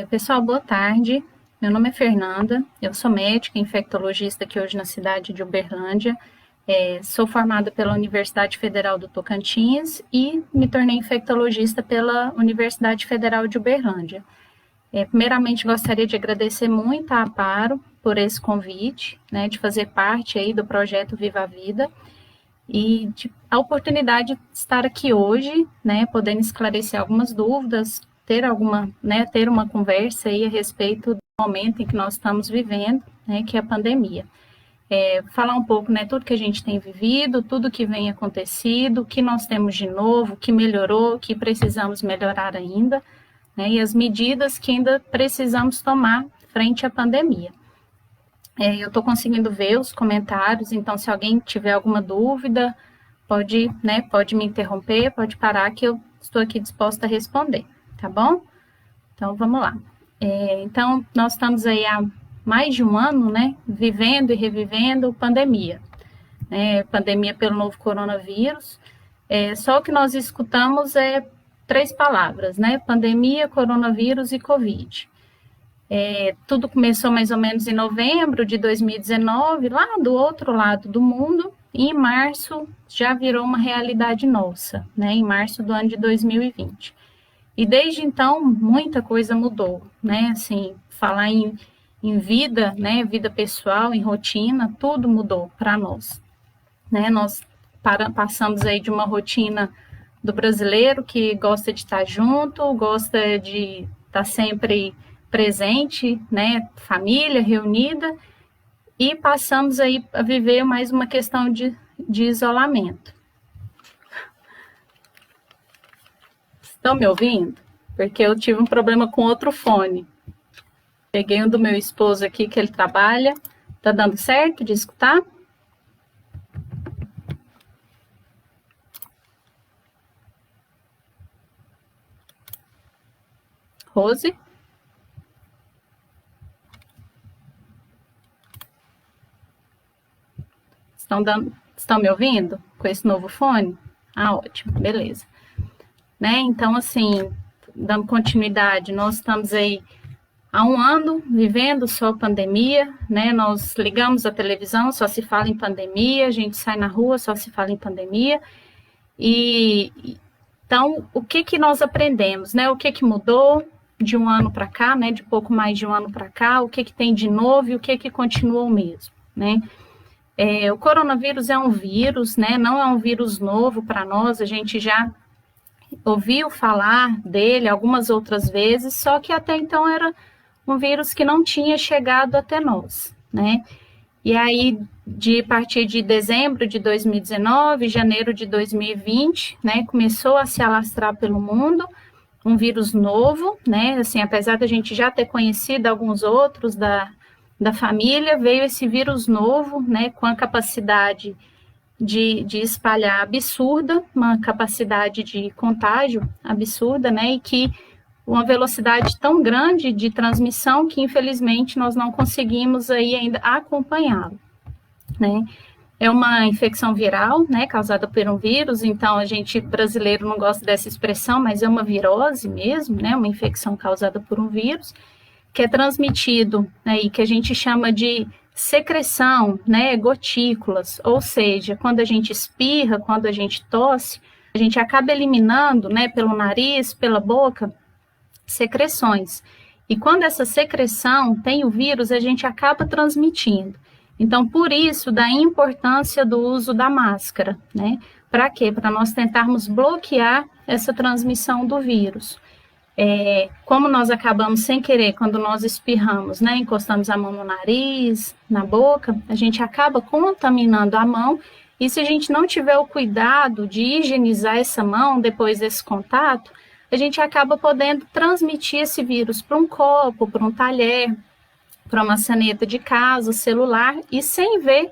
Pessoal, boa tarde. Meu nome é Fernanda, eu sou médica infectologista aqui hoje na cidade de Uberlândia. Sou formada pela Universidade Federal do Tocantins e me tornei infectologista pela Universidade Federal de Uberlândia. Primeiramente, gostaria de agradecer muito à Aparo por esse convite, né, de fazer parte aí do projeto Viva a Vida e a oportunidade de estar aqui hoje, né, podendo esclarecer algumas dúvidas, ter uma conversa aí a respeito do momento em que nós estamos vivendo, né, que é a pandemia. Falar um pouco, né, tudo que a gente tem vivido, tudo que vem acontecido, o que nós temos de novo, o que melhorou, o que precisamos melhorar ainda, né, e as medidas que ainda precisamos tomar frente à pandemia. Eu estou conseguindo ver os comentários, então se alguém tiver alguma dúvida, pode me interromper, pode parar que eu estou aqui disposta a responder, tá bom? Então, vamos lá. Então, nós estamos aí há mais de um ano, né, vivendo e revivendo pandemia. Pandemia pelo novo coronavírus. Só o que nós escutamos é 3 palavras, né, pandemia, coronavírus e Covid. Tudo começou mais ou menos em novembro de 2019, lá do outro lado do mundo, e em março já virou uma realidade nossa, né, em março do ano de 2020. E desde então, muita coisa mudou, né, assim, falar em vida, né, vida pessoal, em rotina, tudo mudou para nós, né, nós passamos aí de uma rotina do brasileiro que gosta de estar junto, gosta de estar sempre presente, né, família reunida, e passamos aí a viver mais uma questão de isolamento. Estão me ouvindo? Porque eu tive um problema com outro fone. Peguei um do meu esposo aqui, que ele trabalha. Tá dando certo de escutar? Rose? Estão me ouvindo com esse novo fone? Ah, ótimo, beleza. Né? Então, assim, dando continuidade, nós estamos aí há um ano vivendo só pandemia, né? Nós ligamos a televisão, só se fala em pandemia, a gente sai na rua, só se fala em pandemia. Então, o que nós aprendemos, né? O que mudou de um ano para cá, né? De pouco mais de um ano para cá, o que tem de novo e o que continua o mesmo, né? O coronavírus é um vírus, né? Não é um vírus novo para nós, a gente já ouviu falar dele algumas outras vezes, só que até então era um vírus que não tinha chegado até nós, né? E aí, a partir de dezembro de 2019, janeiro de 2020, né, começou a se alastrar pelo mundo, um vírus novo, né? Assim, apesar da gente já ter conhecido alguns outros da família, veio esse vírus novo, né, com a capacidade de espalhar absurda, uma capacidade de contágio absurda, né, e que uma velocidade tão grande de transmissão que, infelizmente, nós não conseguimos aí ainda acompanhá-lo, né. É uma infecção viral, né, causada por um vírus, então a gente, brasileiro, não gosta dessa expressão, mas é uma virose mesmo, né, uma infecção causada por um vírus, que é transmitido, né, e que a gente chama de secreção, né, gotículas, ou seja, quando a gente espirra, quando a gente tosse, a gente acaba eliminando, né, pelo nariz, pela boca, secreções. E quando essa secreção tem o vírus, a gente acaba transmitindo. Então, por isso, da importância do uso da máscara, né? Para quê? Para nós tentarmos bloquear essa transmissão do vírus. Como nós acabamos sem querer, quando nós espirramos, né, encostamos a mão no nariz, na boca, a gente acaba contaminando a mão, e se a gente não tiver o cuidado de higienizar essa mão depois desse contato, a gente acaba podendo transmitir esse vírus para um copo, para um talher, para uma maçaneta de casa, celular, e sem ver,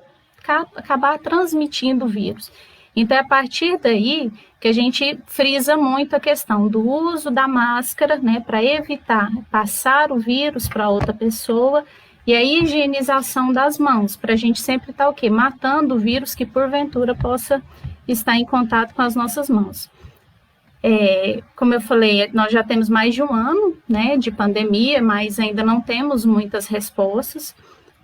acabar transmitindo o vírus. Então, é a partir daí que a gente frisa muito a questão do uso da máscara, né, para evitar passar o vírus para outra pessoa, e a higienização das mãos, para a gente sempre estar o quê? Matando o vírus que porventura possa estar em contato com as nossas mãos. Como eu falei, nós já temos mais de um ano, né, de pandemia, mas ainda não temos muitas respostas,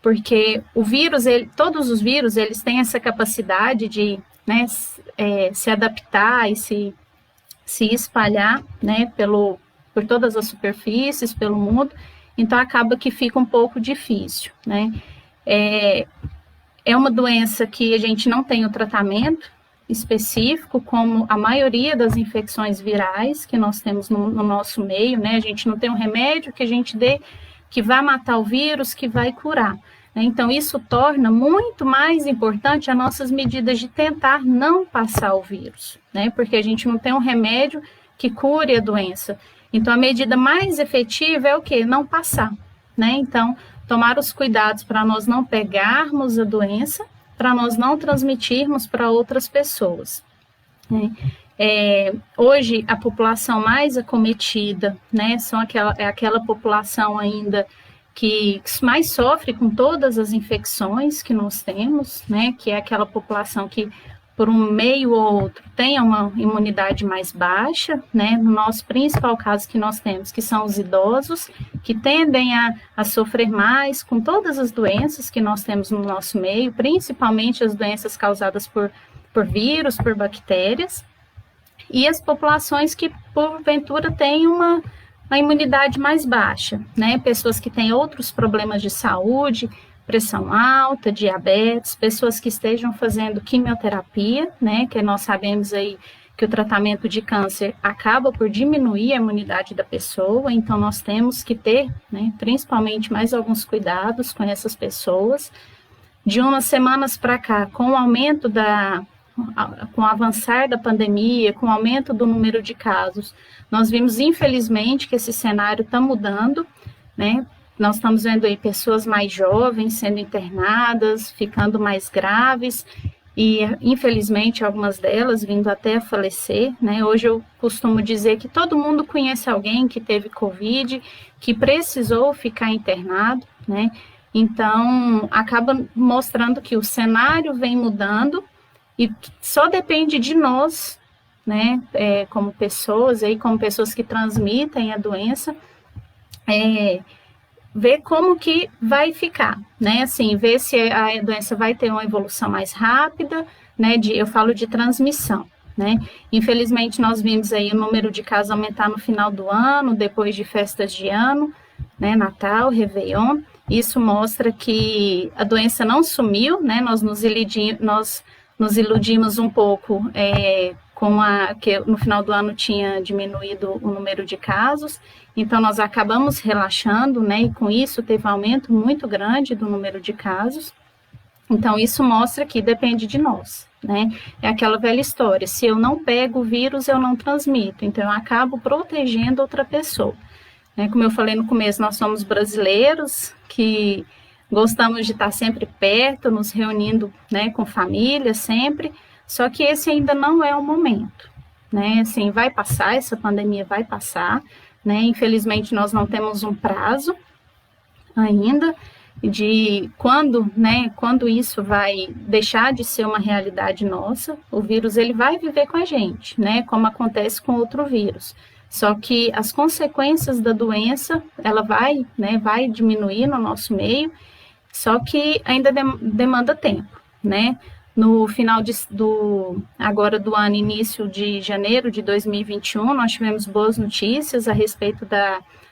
porque o vírus, todos os vírus, eles têm essa capacidade de, né, se adaptar e se espalhar, né, por todas as superfícies, pelo mundo, então acaba que fica um pouco difícil, né. É uma doença que a gente não tem o tratamento específico, como a maioria das infecções virais que nós temos no nosso meio, né? A gente não tem um remédio que a gente dê que vai matar o vírus, que vai curar. Né? Então, isso torna muito mais importante as nossas medidas de tentar não passar o vírus, né? Porque a gente não tem um remédio que cure a doença. Então, a medida mais efetiva é o quê? Não passar, né? Então, tomar os cuidados para nós não pegarmos a doença, para nós não transmitirmos para outras pessoas. Né? Hoje, a população mais acometida, né, é aquela população ainda que mais sofre com todas as infecções que nós temos, né, que é aquela população que, por um meio ou outro, tenha uma imunidade mais baixa, né, no nosso principal caso que nós temos, que são os idosos, que tendem a sofrer mais com todas as doenças que nós temos no nosso meio, principalmente as doenças causadas por vírus, por bactérias, e as populações que, porventura, têm uma imunidade mais baixa, né, pessoas que têm outros problemas de saúde, pressão alta, diabetes, pessoas que estejam fazendo quimioterapia, né, que nós sabemos aí que o tratamento de câncer acaba por diminuir a imunidade da pessoa, então nós temos que ter, né, principalmente mais alguns cuidados com essas pessoas. De umas semanas para cá, com o aumento com o avançar da pandemia, com o aumento do número de casos, nós vimos, infelizmente, que esse cenário está mudando, né, nós estamos vendo aí pessoas mais jovens sendo internadas, ficando mais graves e, infelizmente, algumas delas vindo até a falecer, né? Hoje eu costumo dizer que todo mundo conhece alguém que teve Covid, que precisou ficar internado, né? Então, acaba mostrando que o cenário vem mudando e só depende de nós, né? Como pessoas, aí, como pessoas que transmitem a doença, ver como que vai ficar, né, assim, ver se a doença vai ter uma evolução mais rápida, né, eu falo de transmissão, né, infelizmente nós vimos aí o número de casos aumentar no final do ano, depois de festas de ano, né, Natal, Réveillon, isso mostra que a doença não sumiu, né, nós nos iludimos um pouco que no final do ano tinha diminuído o número de casos, então nós acabamos relaxando, né, e com isso teve um aumento muito grande do número de casos, então isso mostra que depende de nós, né, é aquela velha história, se eu não pego o vírus, eu não transmito, então eu acabo protegendo outra pessoa, né, como eu falei no começo, nós somos brasileiros que gostamos de estar sempre perto, nos reunindo, né, com família sempre, só que esse ainda não é o momento, né, assim, vai passar, essa pandemia vai passar, né, infelizmente nós não temos um prazo ainda de quando isso vai deixar de ser uma realidade nossa, o vírus ele vai viver com a gente, né, como acontece com outro vírus, só que as consequências da doença, ela vai diminuir no nosso meio, só que ainda demanda tempo, né, no final agora do ano, início de janeiro de 2021, nós tivemos boas notícias a respeito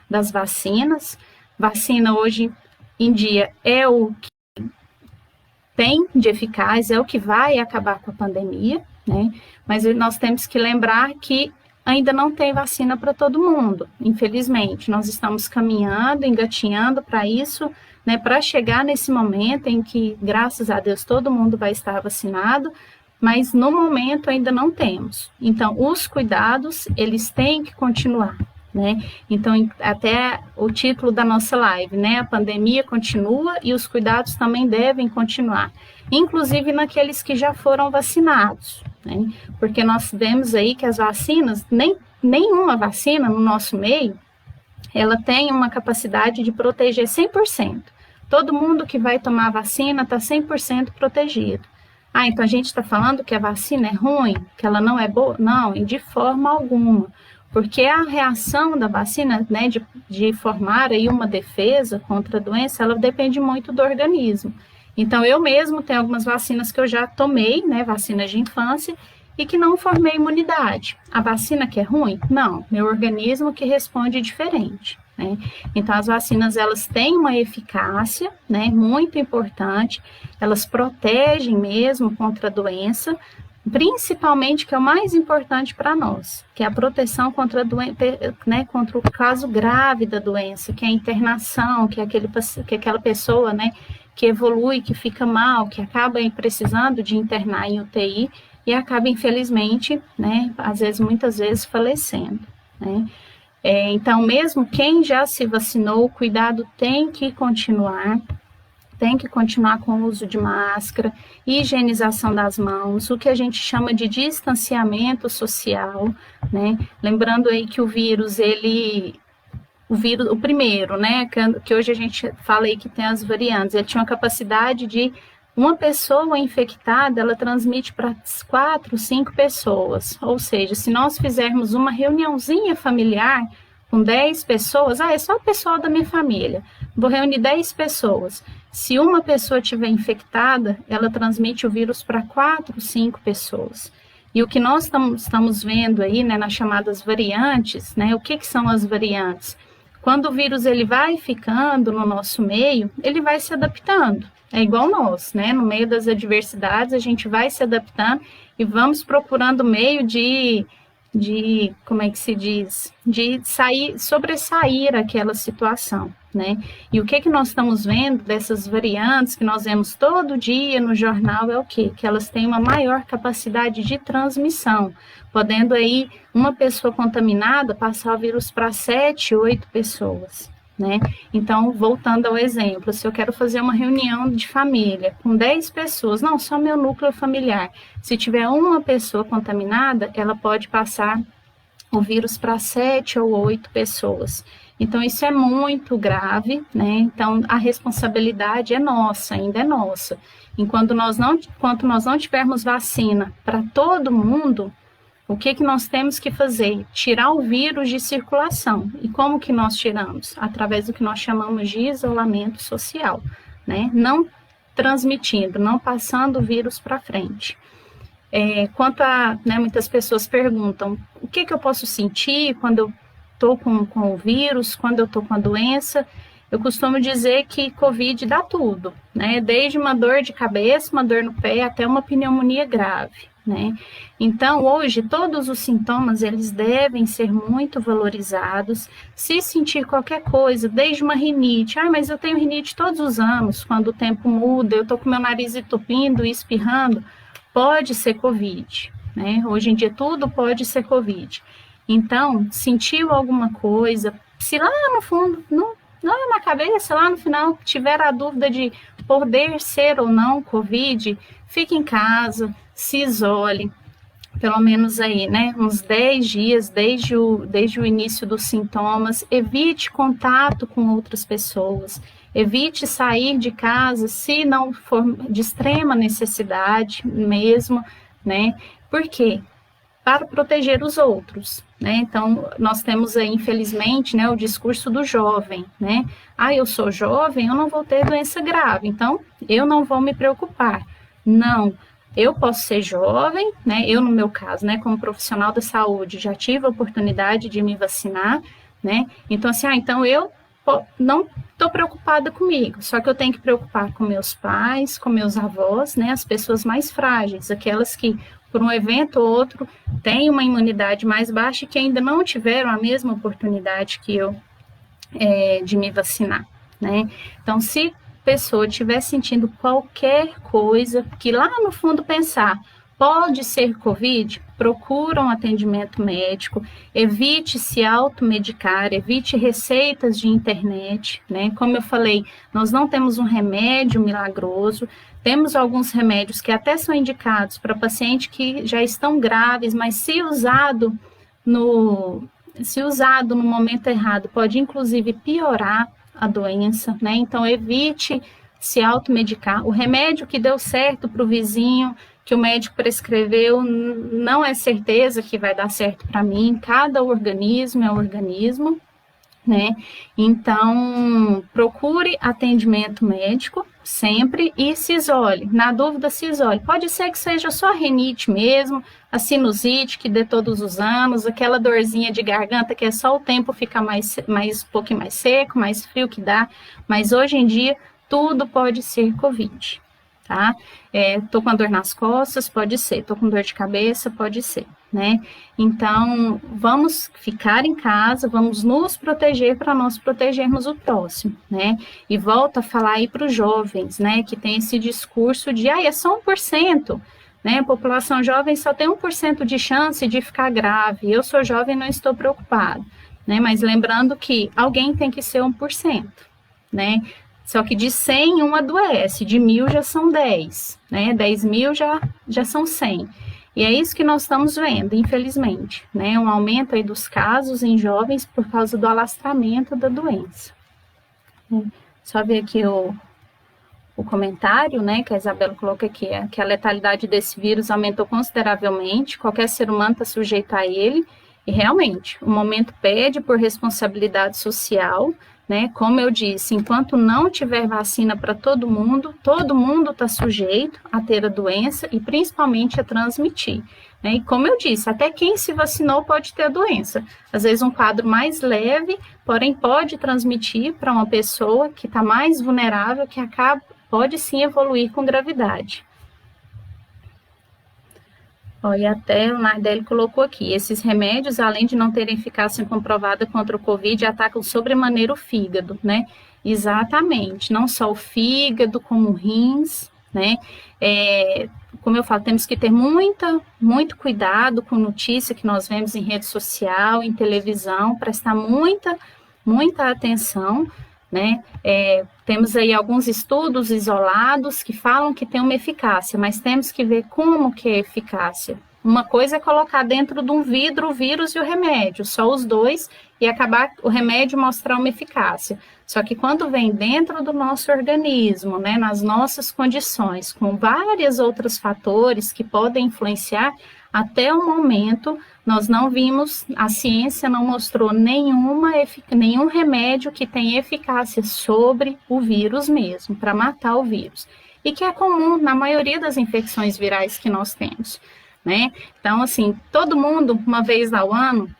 das vacinas. Vacina hoje em dia é o que tem de eficaz, é o que vai acabar com a pandemia, né? Mas nós temos que lembrar que ainda não tem vacina para todo mundo, infelizmente. Nós estamos caminhando, engatinhando para isso, né, para chegar nesse momento em que, graças a Deus, todo mundo vai estar vacinado, mas no momento ainda não temos. Então, os cuidados, eles têm que continuar, né? Então, até o título da nossa live, né, a pandemia continua e os cuidados também devem continuar, inclusive naqueles que já foram vacinados, né? Porque nós vemos aí que as vacinas, nenhuma vacina no nosso meio, ela tem uma capacidade de proteger 100%. Todo mundo que vai tomar a vacina está 100% protegido. Ah, então a gente está falando que a vacina é ruim, que ela não é boa? Não, de forma alguma. Porque a reação da vacina, né, de formar aí uma defesa contra a doença, ela depende muito do organismo. Então, eu mesmo tenho algumas vacinas que eu já tomei, né, vacinas de infância, e que não formei imunidade. A vacina que é ruim? Não, meu organismo que responde diferente. Né? Então, as vacinas, elas têm uma eficácia, né, muito importante, elas protegem mesmo contra a doença, principalmente, que é o mais importante para nós, que é a proteção contra a doença, né, contra o caso grave da doença, que é a internação, que é aquela pessoa, né, que evolui, que fica mal, que acaba precisando de internar em UTI e acaba, infelizmente, né, às vezes, muitas vezes, falecendo, né. Então, mesmo quem já se vacinou, o cuidado tem que continuar com o uso de máscara, higienização das mãos, o que a gente chama de distanciamento social, né? Lembrando aí que o vírus, o primeiro, né? Que hoje a gente fala aí que tem as variantes, ele tinha uma capacidade de uma pessoa infectada, ela transmite para 4, 5 pessoas. Ou seja, se nós fizermos uma reuniãozinha familiar com 10 pessoas, é só o pessoal da minha família, vou reunir 10 pessoas. Se uma pessoa estiver infectada, ela transmite o vírus para 4, 5 pessoas. E o que nós estamos vendo aí, né, nas chamadas variantes, né, o que são as variantes? Quando o vírus ele vai ficando no nosso meio, ele vai se adaptando. É igual nós, né? No meio das adversidades, a gente vai se adaptando e vamos procurando meio de como é que se diz? De sobressair aquela situação, né? E o que nós estamos vendo dessas variantes que nós vemos todo dia no jornal é o quê? Que elas têm uma maior capacidade de transmissão, podendo aí uma pessoa contaminada passar o vírus para 7, 8 pessoas. Né? Então, voltando ao exemplo, se eu quero fazer uma reunião de família com 10 pessoas, não, só meu núcleo familiar, se tiver uma pessoa contaminada, ela pode passar o vírus para 7 ou 8 pessoas. Então, isso é muito grave, né? Então, a responsabilidade é nossa, ainda é nossa. Enquanto nós não tivermos vacina para todo mundo, o que nós temos que fazer? Tirar o vírus de circulação. E como que nós tiramos? Através do que nós chamamos de isolamento social, né? Não transmitindo, não passando o vírus para frente. Muitas pessoas perguntam, o que eu posso sentir quando eu estou com o vírus, quando eu estou com a doença? Eu costumo dizer que Covid dá tudo, né? Desde uma dor de cabeça, uma dor no pé, até uma pneumonia grave. Né? Então, hoje, todos os sintomas, eles devem ser muito valorizados. Se sentir qualquer coisa, desde uma rinite, mas eu tenho rinite todos os anos, quando o tempo muda, eu estou com meu nariz entupindo e espirrando, pode ser Covid, né? Hoje em dia, tudo pode ser Covid. Então, sentiu alguma coisa, se lá no fundo, lá na cabeça, lá no final, tiver a dúvida de poder ser ou não Covid, fique em casa, se isole, pelo menos aí, né, uns 10 dias desde o início dos sintomas, evite contato com outras pessoas, evite sair de casa se não for de extrema necessidade mesmo, né, por quê? Para proteger os outros, né, então nós temos aí, infelizmente, né, o discurso do jovem, né, eu sou jovem, eu não vou ter doença grave, então eu não vou me preocupar, não. Eu posso ser jovem, né? Eu, no meu caso, né, como profissional da saúde, já tive a oportunidade de me vacinar, né? Então, assim, então eu não estou preocupada comigo, só que eu tenho que preocupar com meus pais, com meus avós, né? As pessoas mais frágeis, aquelas que, por um evento ou outro, têm uma imunidade mais baixa e que ainda não tiveram a mesma oportunidade que eu de me vacinar, né? Então, se pessoa estiver sentindo qualquer coisa, que lá no fundo pensar, pode ser Covid, procura um atendimento médico, evite se automedicar, evite receitas de internet, né? Como eu falei, nós não temos um remédio milagroso, temos alguns remédios que até são indicados para pacientes que já estão graves, mas se usado no momento errado, pode inclusive piorar a doença, né? Então, evite se automedicar. O remédio que deu certo para o vizinho, que o médico prescreveu, não é certeza que vai dar certo para mim. Cada organismo é um organismo, né? Então, procure atendimento médico sempre e se isole. Na dúvida, se isole. Pode ser que seja só a rinite mesmo, a sinusite que dê todos os anos, aquela dorzinha de garganta que é só o tempo ficar um pouquinho mais seco, mais frio que dá, mas hoje em dia tudo pode ser Covid, tá? Tô com a dor nas costas, pode ser. Tô com dor de cabeça, pode ser, né? Então, vamos ficar em casa, vamos nos proteger para nós protegermos o próximo, né? E volto a falar aí para os jovens, né? Que tem esse discurso de, é só 1%, né? A população jovem só tem 1% de chance de ficar grave. Eu sou jovem e não estou preocupado, né? Mas lembrando que alguém tem que ser 1%, né? Só que de 100, um adoece, de 1.000 já são 10, né? 10.000 já são 100. E é isso que nós estamos vendo, infelizmente, né? Um aumento aí dos casos em jovens por causa do alastramento da doença. Só ver aqui o comentário, né, que a Isabela colocou aqui, que a letalidade desse vírus aumentou consideravelmente, qualquer ser humano está sujeito a ele, e realmente, o momento pede por responsabilidade social, né? Como eu disse, enquanto não tiver vacina para todo mundo está sujeito a ter a doença e principalmente a transmitir, né? E como eu disse, até quem se vacinou pode ter a doença. Às vezes um quadro mais leve, porém pode transmitir para uma pessoa que está mais vulnerável, que pode sim evoluir com gravidade. E até o Nardelli colocou aqui, esses remédios, além de não terem eficácia comprovada contra o Covid, atacam sobremaneira o fígado, né? Exatamente, não só o fígado, como o rins, né? Como eu falo, temos que ter muito cuidado com notícia que nós vemos em rede social, em televisão, prestar muita atenção, né? Temos aí alguns estudos isolados que falam que tem uma eficácia, mas temos que ver como que é eficácia. Uma coisa é colocar dentro de um vidro o vírus e o remédio, só os dois, e acabar o remédio mostrar uma eficácia. Só que quando vem dentro do nosso organismo, né, nas nossas condições, com vários outros fatores que podem influenciar, até o momento nós não vimos, a ciência não mostrou nenhum remédio que tenha eficácia sobre o vírus mesmo, para matar o vírus. E que é comum na maioria das infecções virais que nós temos, né? Então, assim, todo mundo, uma vez ao ano,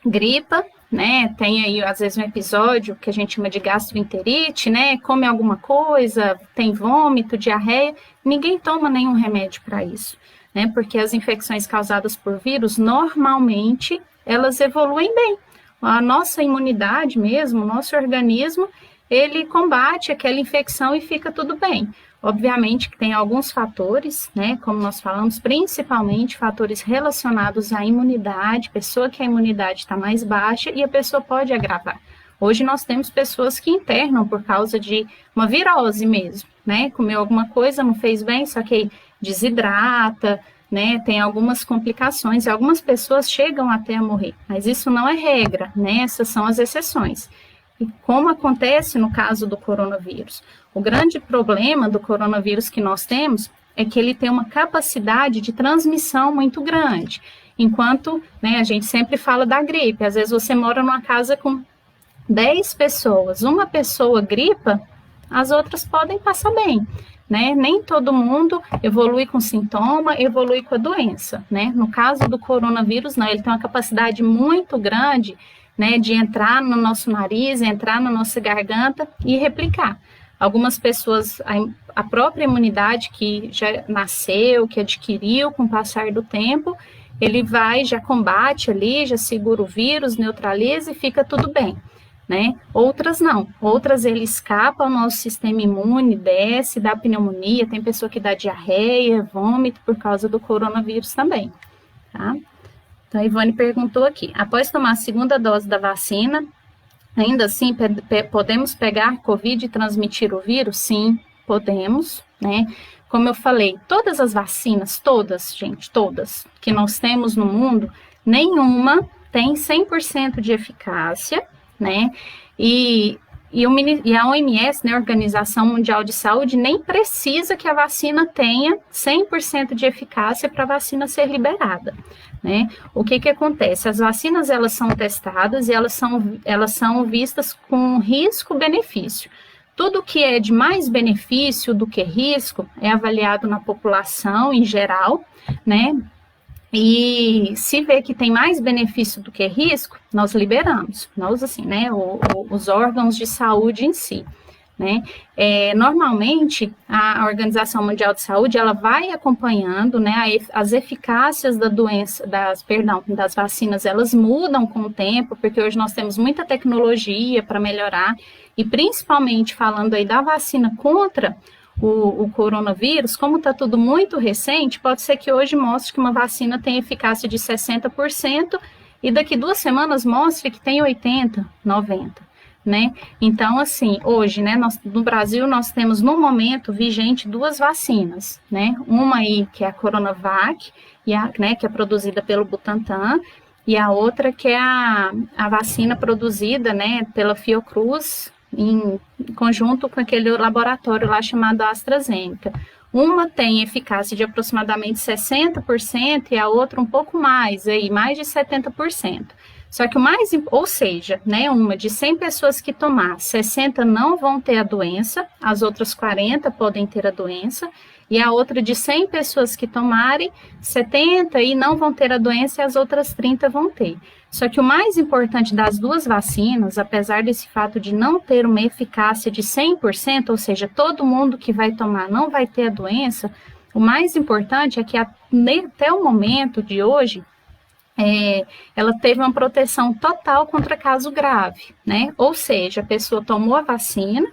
gripa, né? Tem aí, às vezes, um episódio que a gente chama de gastroenterite, né? Come alguma coisa, tem vômito, diarreia, ninguém toma nenhum remédio para isso, né? Porque as infecções causadas por vírus, normalmente, elas evoluem bem. A nossa imunidade mesmo, o nosso organismo, ele combate aquela infecção e fica tudo bem. Obviamente que tem alguns fatores, né, como nós falamos, principalmente fatores relacionados à imunidade, pessoa que a imunidade está mais baixa e a pessoa pode agravar. Hoje nós temos pessoas que internam por causa de uma virose mesmo, né, comeu alguma coisa, não fez bem, só que desidrata, né, tem algumas complicações e algumas pessoas chegam até a morrer, mas isso não é regra, né, essas são as exceções. E como acontece no caso do coronavírus? O grande problema do coronavírus que nós temos é que ele tem uma capacidade de transmissão muito grande. Enquanto, né, a gente sempre fala da gripe, às vezes você mora numa casa com 10 pessoas, uma pessoa gripa, as outras podem passar bem, né? Nem todo mundo evolui com sintoma, evolui com a doença, né? No caso do coronavírus, não, ele tem uma capacidade muito grande, né, de entrar no nosso nariz, entrar na nossa garganta e replicar. Algumas pessoas, a própria imunidade que já nasceu, que adquiriu com o passar do tempo, ele já combate ali, já segura o vírus, neutraliza e fica tudo bem, né? Outras não, outras ele escapa ao nosso sistema imune, desce, dá pneumonia, tem pessoa que dá diarreia, vômito por causa do coronavírus também, tá? Então, a Ivone perguntou aqui, após tomar a segunda dose da vacina, ainda assim podemos pegar Covid e transmitir o vírus? Sim, podemos, né? Como eu falei, todas as vacinas, todas, gente, todas que nós temos no mundo, nenhuma tem 100% de eficácia, né? E E a OMS, né, a Organização Mundial de Saúde, nem precisa que a vacina tenha 100% de eficácia para a vacina ser liberada, né? O que acontece? As vacinas, elas são testadas e elas são vistas com risco-benefício. Tudo que é de mais benefício do que risco é avaliado na população em geral, né? E se vê que tem mais benefício do que risco, nós liberamos. Nós, assim, né, os órgãos de saúde em si, né? Normalmente, a Organização Mundial de Saúde, ela vai acompanhando, né, as eficácias da doença, das vacinas, elas mudam com o tempo, porque hoje nós temos muita tecnologia para melhorar, e principalmente falando aí da vacina contra o coronavírus, como está tudo muito recente, pode ser que hoje mostre que uma vacina tem eficácia de 60% e daqui 2 semanas mostre que tem 80%, 90%, né? Então, assim, hoje, né, no Brasil, nós temos, no momento, vigente 2 vacinas, né? Uma aí, que é a Coronavac, né, que é produzida pelo Butantan, e a outra que é a vacina produzida, né, pela Fiocruz, em conjunto com aquele laboratório lá chamado AstraZeneca. Uma tem eficácia de aproximadamente 60% e a outra um pouco mais, aí, mais de 70%. Só que ou seja, né, uma de 100 pessoas que tomar, 60 não vão ter a doença, as outras 40 podem ter a doença, e a outra de 100 pessoas que tomarem, 70 e não vão ter a doença e as outras 30 vão ter. Só que o mais importante das 2 vacinas, apesar desse fato de não ter uma eficácia de 100%, ou seja, todo mundo que vai tomar não vai ter a doença, o mais importante é que até o momento de hoje, ela teve uma proteção total contra caso grave, né? Ou seja, a pessoa tomou a vacina,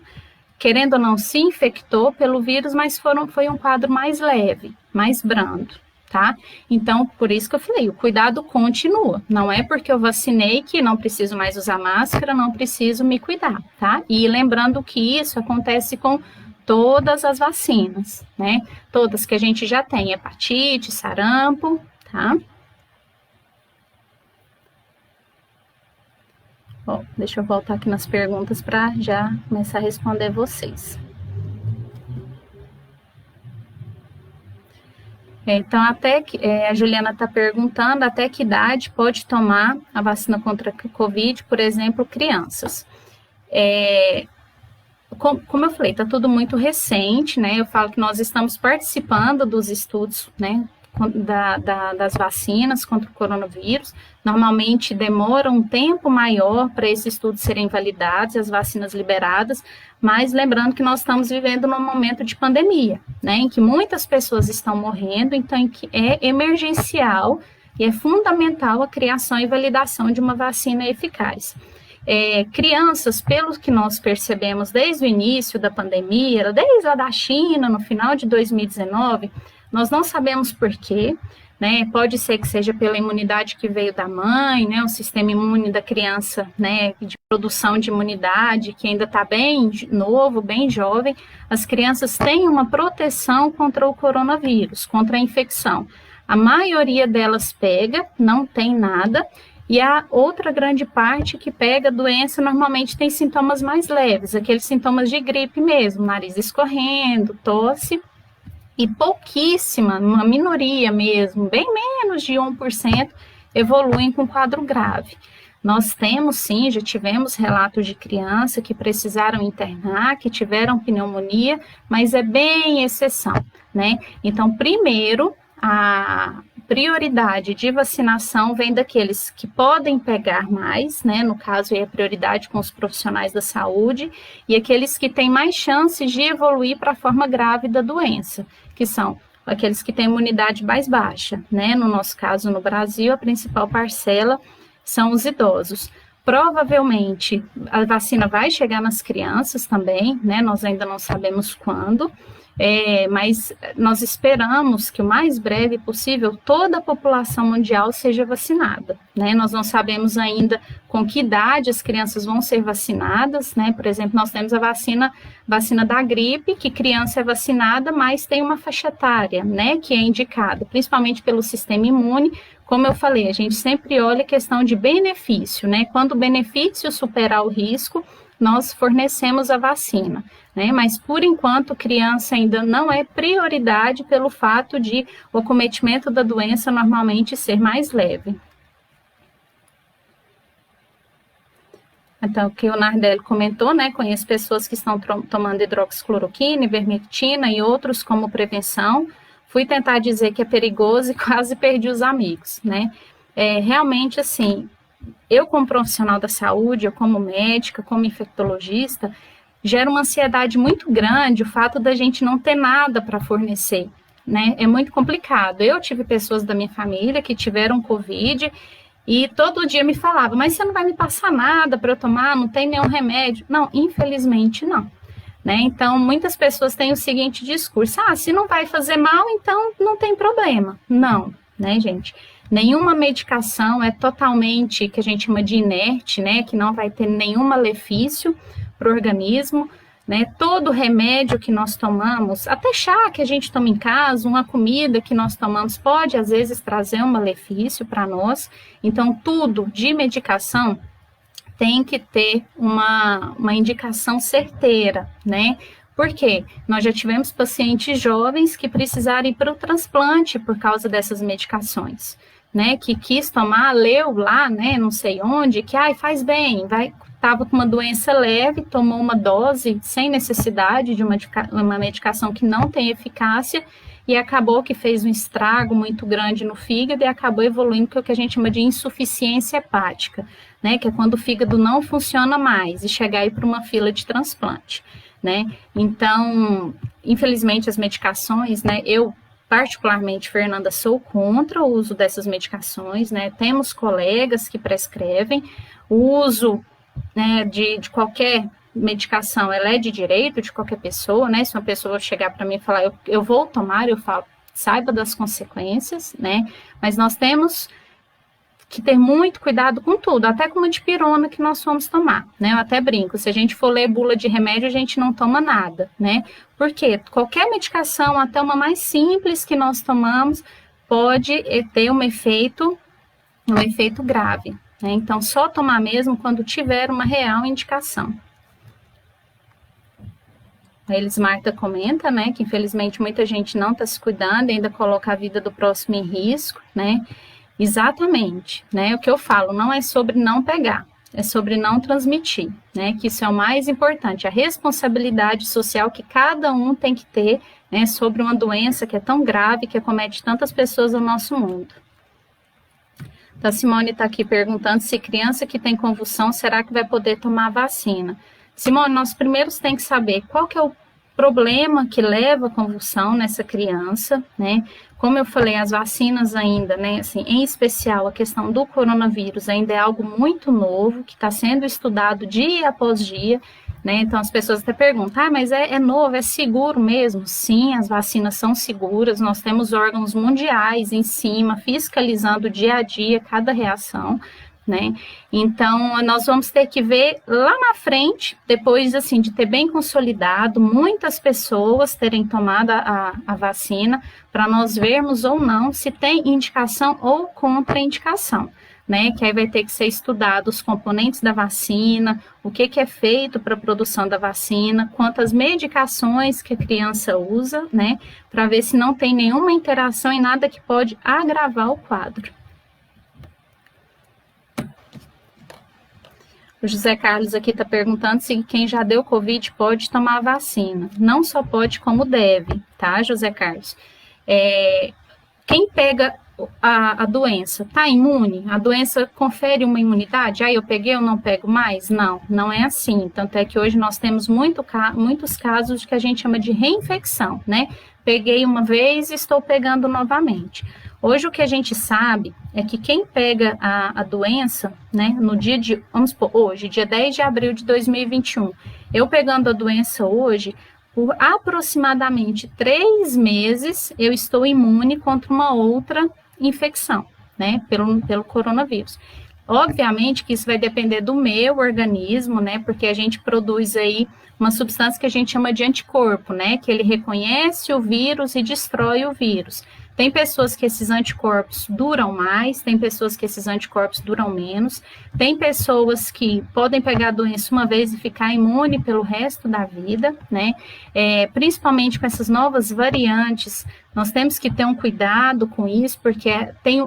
querendo ou não, se infectou pelo vírus, mas foi um quadro mais leve, mais brando, tá? Então, por isso que eu falei, o cuidado continua. Não é porque eu vacinei que não preciso mais usar máscara, não preciso me cuidar, tá? E lembrando que isso acontece com todas as vacinas, né? Todas que a gente já tem, hepatite, sarampo, tá? Bom, deixa eu voltar aqui nas perguntas para já começar a responder vocês. Então, a Juliana está perguntando até que idade pode tomar a vacina contra a Covid, por exemplo, crianças. Como eu falei, está tudo muito recente, né? Eu falo que nós estamos participando dos estudos, né, das vacinas contra o coronavírus. Normalmente demora um tempo maior para esses estudos serem validados e as vacinas liberadas, mas lembrando que nós estamos vivendo num momento de pandemia, né, em que muitas pessoas estão morrendo, então em que é emergencial e é fundamental a criação e validação de uma vacina eficaz. Crianças, pelo que nós percebemos desde o início da pandemia, desde a da China, no final de 2019, nós não sabemos por quê, né? Pode ser que seja pela imunidade que veio da mãe, né? O sistema imune da criança, né? De produção de imunidade, que ainda está bem novo, bem jovem. As crianças têm uma proteção contra o coronavírus, contra a infecção. A maioria delas pega, não tem nada, e a outra grande parte que pega a doença normalmente tem sintomas mais leves, aqueles sintomas de gripe mesmo, nariz escorrendo, tosse, e pouquíssima, uma minoria mesmo, bem menos de 1%, evoluem com quadro grave. Nós temos, sim, já tivemos relatos de criança que precisaram internar, que tiveram pneumonia, mas é bem exceção, né? Então, primeiro, a prioridade de vacinação vem daqueles que podem pegar mais, né? No caso, é a prioridade com os profissionais da saúde, e aqueles que têm mais chances de evoluir para a forma grave da doença, que são aqueles que têm imunidade mais baixa, né? No nosso caso, no Brasil, a principal parcela são os idosos. Provavelmente, a vacina vai chegar nas crianças também, né? Nós ainda não sabemos quando, mas nós esperamos que o mais breve possível toda a população mundial seja vacinada, né? Nós não sabemos ainda com que idade as crianças vão ser vacinadas, né? Por exemplo, nós temos a vacina da gripe, que criança é vacinada, mas tem uma faixa etária, né, que é indicada, principalmente pelo sistema imune. Como eu falei, a gente sempre olha a questão de benefício, né? Quando o benefício superar o risco, nós fornecemos a vacina, né? Mas, por enquanto, criança ainda não é prioridade pelo fato de o acometimento da doença normalmente ser mais leve. Então, o que o Nardelli comentou, né? Conheço pessoas que estão tomando hidroxicloroquina, ivermectina e outros como prevenção. Fui tentar dizer que é perigoso e quase perdi os amigos, né? Realmente, assim, eu como profissional da saúde, eu como médica, como infectologista, gera uma ansiedade muito grande o fato da gente não ter nada para fornecer, né? É muito complicado. Eu tive pessoas da minha família que tiveram Covid e todo dia me falava, mas você não vai me passar nada para eu tomar, não tem nenhum remédio? Não, infelizmente não. Né? Então, muitas pessoas têm o seguinte discurso, se não vai fazer mal, então não tem problema. Não, né, gente? Nenhuma medicação é totalmente, que a gente chama de inerte, né, que não vai ter nenhum malefício para o organismo, né? Todo remédio que nós tomamos, até chá que a gente toma em casa, uma comida que nós tomamos pode, às vezes, trazer um malefício para nós. Então, tudo de medicação tem que ter uma indicação certeira, né? Por quê? Nós já tivemos pacientes jovens que precisaram ir para o transplante por causa dessas medicações, né? Que quis tomar, leu lá, né? Não sei onde, que faz bem, estava com uma doença leve, tomou uma dose sem necessidade de uma medicação que não tem eficácia e acabou que fez um estrago muito grande no fígado e acabou evoluindo para o que a gente chama de insuficiência hepática, né? Que é quando o fígado não funciona mais e chegar aí para uma fila de transplante, né? Então, infelizmente, as medicações, né? Eu, particularmente, Fernanda, sou contra o uso dessas medicações, né? Temos colegas que prescrevem o uso, né, de qualquer medicação, ela é de direito de qualquer pessoa, né? Se uma pessoa chegar para mim e falar, eu vou tomar, eu falo, saiba das consequências, né? Mas nós temos que ter muito cuidado com tudo, até com uma dipirona que nós vamos tomar, né? Eu até brinco, se a gente for ler bula de remédio, a gente não toma nada, né? Porque qualquer medicação, até uma mais simples que nós tomamos, pode ter um efeito grave, né? Então, só tomar mesmo quando tiver uma real indicação. A Elis Marta comenta, né, que infelizmente muita gente não está se cuidando, ainda coloca a vida do próximo em risco, né? Exatamente, né? O que eu falo não é sobre não pegar, é sobre não transmitir, né? Que isso é o mais importante, a responsabilidade social que cada um tem que ter, né, sobre uma doença que é tão grave, que acomete tantas pessoas no nosso mundo. Então, a Simone está aqui perguntando se criança que tem convulsão, será que vai poder tomar a vacina? Simone, nós primeiro tem que saber qual que é o problema que leva a convulsão nessa criança, né? Como eu falei, as vacinas ainda, né, assim, em especial a questão do coronavírus ainda é algo muito novo, que está sendo estudado dia após dia, né? Então as pessoas até perguntam, mas é novo, é seguro mesmo? Sim, as vacinas são seguras, nós temos órgãos mundiais em cima, fiscalizando dia a dia cada reação, né? Então, nós vamos ter que ver lá na frente, depois, assim, de ter bem consolidado, muitas pessoas terem tomado a vacina, para nós vermos ou não se tem indicação ou contraindicação, né? Que aí vai ter que ser estudado os componentes da vacina, o que é feito para a produção da vacina, quantas medicações que a criança usa, né? Para ver se não tem nenhuma interação e nada que pode agravar o quadro. O José Carlos aqui está perguntando se quem já deu Covid pode tomar a vacina. Não só pode, como deve, tá, José Carlos? Quem pega a doença está imune? A doença confere uma imunidade? Eu peguei, eu não pego mais? Não, não é assim. Tanto é que hoje nós temos muitos casos que a gente chama de reinfecção, né? Peguei uma vez e estou pegando novamente. Hoje o que a gente sabe é que quem pega a doença, né, no dia de, vamos supor, hoje, dia 10 de abril de 2021, eu pegando a doença hoje, por aproximadamente 3 meses, eu estou imune contra uma outra infecção, né, pelo coronavírus. Obviamente que isso vai depender do meu organismo, né, porque a gente produz aí uma substância que a gente chama de anticorpo, né, que ele reconhece o vírus e destrói o vírus. Tem pessoas que esses anticorpos duram mais, tem pessoas que esses anticorpos duram menos, tem pessoas que podem pegar a doença uma vez e ficar imune pelo resto da vida, né? Principalmente com essas novas variantes, nós temos que ter um cuidado com isso, porque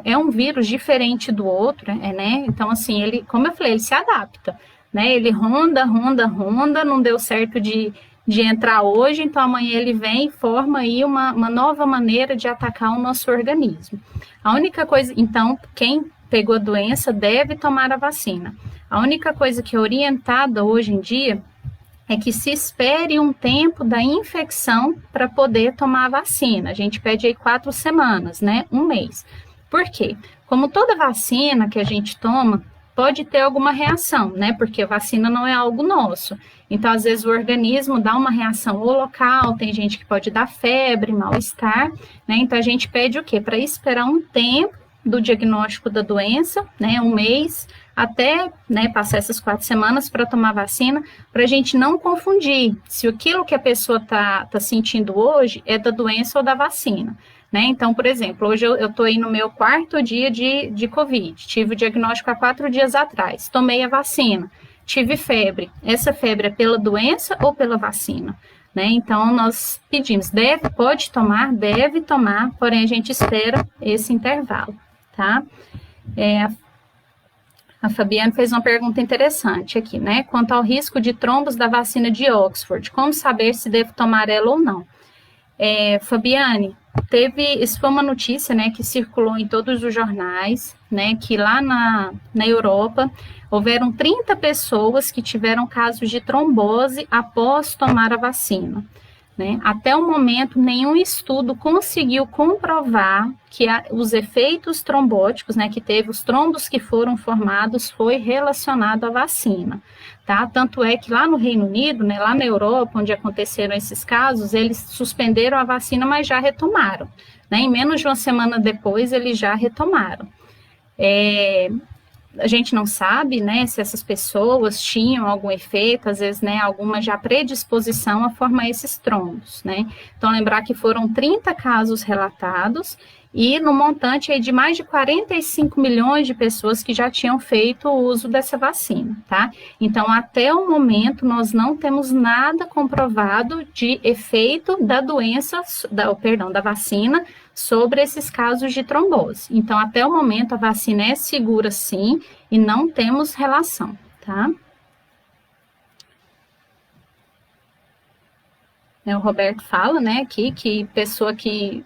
é um vírus diferente do outro, né? Então, assim, ele, como eu falei, ele se adapta, né? Ele ronda, não deu certo de entrar hoje, então amanhã ele vem e forma aí uma nova maneira de atacar o nosso organismo. A única coisa, então, quem pegou a doença deve tomar a vacina. A única coisa que é orientada hoje em dia é que se espere um tempo da infecção para poder tomar a vacina. A gente pede aí 4 semanas, né? 1 mês. Por quê? Como toda vacina que a gente toma, pode ter alguma reação, né? Porque a vacina não é algo nosso. Então, às vezes, o organismo dá uma reação ou local, tem gente que pode dar febre, mal-estar, né? Então, a gente pede o quê? Para esperar um tempo do diagnóstico da doença, né? 1 mês, até, né, passar essas 4 semanas para tomar vacina, para a gente não confundir se aquilo que a pessoa tá sentindo hoje é da doença ou da vacina. Né? Então, por exemplo, hoje eu estou aí no meu 4º dia de Covid, tive o diagnóstico há 4 dias atrás, tomei a vacina, tive febre. Essa febre é pela doença ou pela vacina? Né? Então, nós pedimos, pode tomar, deve tomar, porém a gente espera esse intervalo, tá? A Fabiane fez uma pergunta interessante aqui, né? Quanto ao risco de trombos da vacina de Oxford, como saber se devo tomar ela ou não? Fabiane, isso foi uma notícia, né, que circulou em todos os jornais, né, que lá na Europa houveram 30 pessoas que tiveram casos de trombose após tomar a vacina. Né? Até o momento, nenhum estudo conseguiu comprovar que os efeitos trombóticos, né, que teve os trombos que foram formados, foi relacionado à vacina. Tá? Tanto é que lá no Reino Unido, né, lá na Europa, onde aconteceram esses casos, eles suspenderam a vacina, mas já retomaram. Né? Em menos de uma semana depois, eles já retomaram. A gente não sabe, né, se essas pessoas tinham algum efeito, às vezes, né, alguma já predisposição a formar esses trombos, né. Então, lembrar que foram 30 casos relatados e no montante aí de mais de 45 milhões de pessoas que já tinham feito o uso dessa vacina, tá? Então, até o momento, nós não temos nada comprovado de efeito da doença, da vacina sobre esses casos de trombose. Então, até o momento, a vacina é segura, sim, e não temos relação, tá? O Roberto fala, né, aqui, que pessoa que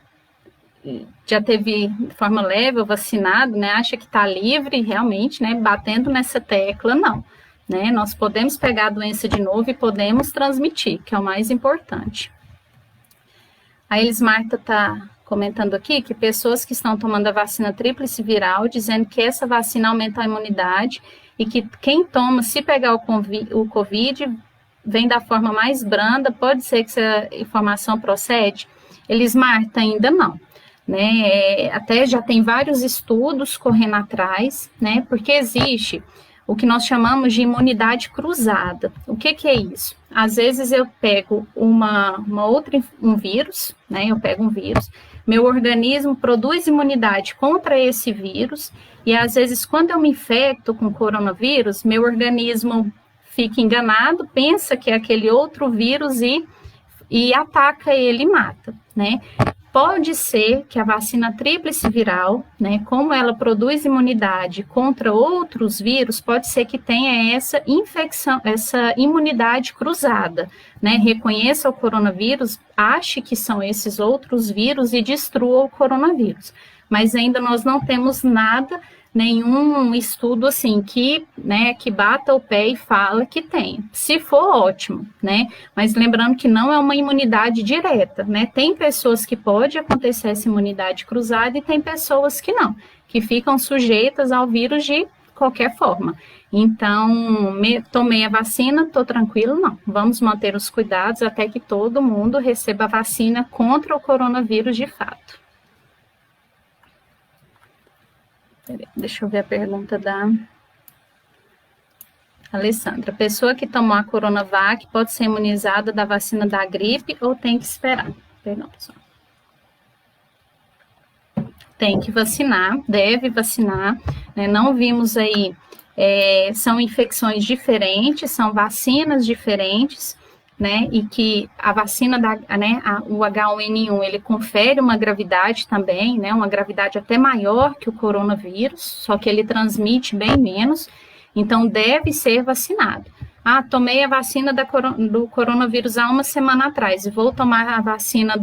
já teve de forma leve ou vacinado, né, acha que está livre, realmente, né, batendo nessa tecla, não. Né, nós podemos pegar a doença de novo e podemos transmitir, que é o mais importante. A Elis Marta está comentando aqui que pessoas que estão tomando a vacina tríplice viral, dizendo que essa vacina aumenta a imunidade e que quem toma, se pegar o Covid, vem da forma mais branda, pode ser que essa informação procede? Elis Marta, ainda não. Né? Até já tem vários estudos correndo atrás, né? Porque existe o que nós chamamos de imunidade cruzada. O que é isso? Às vezes eu pego um vírus, né? Eu pego um vírus, meu organismo produz imunidade contra esse vírus, e às vezes quando eu me infecto com coronavírus, meu organismo fica enganado, pensa que é aquele outro vírus e ataca ele e mata, né? Pode ser que a vacina tríplice viral, né, como ela produz imunidade contra outros vírus, pode ser que tenha essa infecção, essa imunidade cruzada, né, reconheça o coronavírus, ache que são esses outros vírus e destrua o coronavírus. Mas ainda nós não temos nada, nenhum estudo assim que, né, que bata o pé e fala que tem. Se for, ótimo, né? Mas lembrando que não é uma imunidade direta, né? Tem pessoas que pode acontecer essa imunidade cruzada e tem pessoas que não, que ficam sujeitas ao vírus de qualquer forma. Então, tomei a vacina, estou tranquilo? Não. Vamos manter os cuidados até que todo mundo receba a vacina contra o coronavírus de fato. Deixa eu ver a pergunta da Alessandra. Pessoa que tomou a Coronavac pode ser imunizada da vacina da gripe ou tem que esperar? Perdão, pessoal. tem que vacinar, deve vacinar, né? Não vimos aí, são infecções diferentes, são vacinas diferentes, né? E que a vacina, o H1N1, ele confere uma gravidade também, né? Uma gravidade até maior que o coronavírus, só que ele transmite bem menos, então deve ser vacinado. Tomei a vacina do coronavírus há uma semana atrás e vou tomar a vacina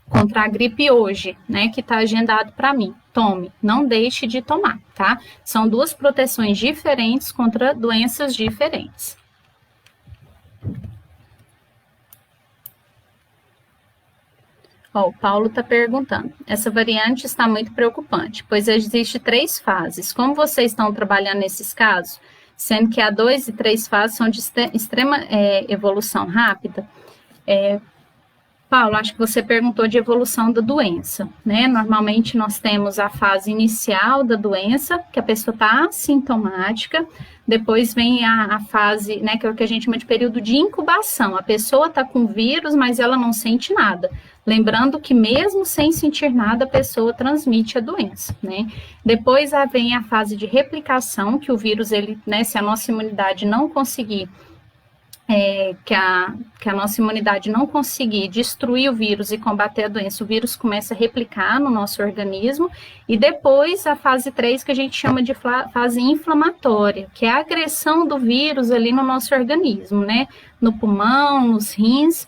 contra a gripe hoje, né, que está agendado para mim. Tome, não deixe de tomar, tá? São duas proteções diferentes contra doenças diferentes. O Paulo está perguntando, essa variante está muito preocupante, pois existe 3 fases. Como vocês estão trabalhando nesses casos? Sendo que a 2 e 3 fases são de extrema evolução rápida. Paulo, acho que você perguntou de evolução da doença, né? Normalmente nós temos a fase inicial da doença, que a pessoa está assintomática, depois vem a fase, né, que é o que a gente chama de período de incubação. A pessoa está com vírus, mas ela não sente nada. Lembrando que mesmo sem sentir nada, a pessoa transmite a doença, né? Depois vem a fase de replicação, que o vírus, né, se a nossa imunidade não conseguir que a nossa imunidade não conseguir destruir o vírus e combater a doença, o vírus começa a replicar no nosso organismo, e depois a fase 3, que a gente chama de fase inflamatória, que é a agressão do vírus ali no nosso organismo, né, no pulmão, nos rins.